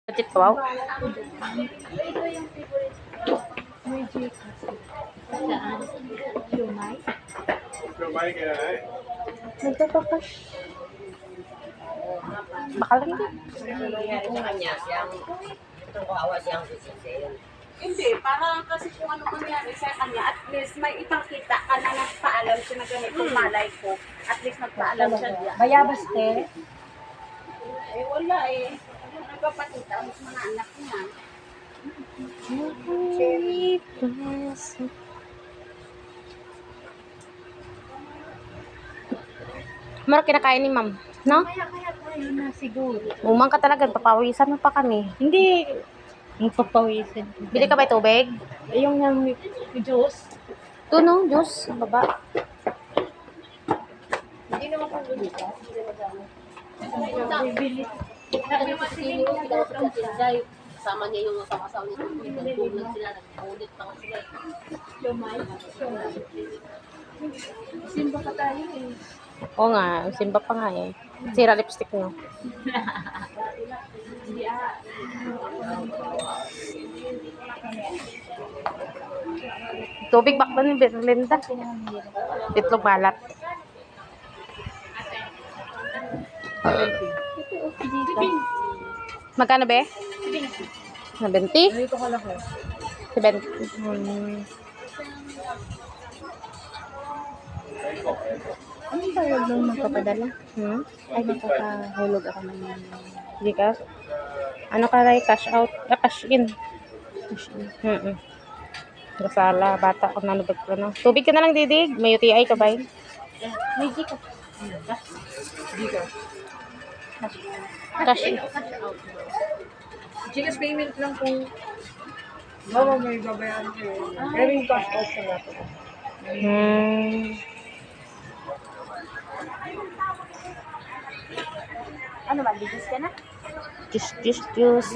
Legit wow. Ito yung favorite ko. Magic kasi. Saan? Siomay? Siomay kaya eh. Nagtatakas. Baka lang din. Ano nangyari sa kanya? Siyang, itong kawawa siyang sisisi. Hindi, para kasi kung ano mangyari sa kanya, at least may ipakita ka na nagpaalam siya na ganito malay ko. At least nagpaalam siya diyan. Bayabas te. Eh wala eh. Nagpapakita ang mga anak niya. Maro kinakain ni ma'am, no? Kaya tayo na siguro. Umang ka talaga, papawisan mo pa kami. Hindi. Ang papawisan. Bili ka ba tubig? Yung yung juice. Ito no, juice. Ang baba. Hindi naman kung dito. Bibili. Sabi mo si Lino, pinasok sa Tinday. Kasama niya yung asawa niya. Nagtulog sila, nag-ulit pa nga sila. Siomay. Simba pa tayo eh. Oo nga, simba pa nga eh. Sira lipstick no. Tubig bakla ni Berlinda. Itlog balat. Magkano be? 70? Ito ka lang ko. 70. Anong tawag lang magpapadala? Ay, magpapahulog ako ng Hindi ka? Ano ka rin? Cash out? Cash in. Gasala, bata ko nanubag ko na. Tubig ka na lang, didig. May UTI ka ba? May Gcash. Cash in. Gcash payment lang kung bawa may babayaran kayo. Pero yung cash out na natin. Ano ba, bigis ka na? Juice.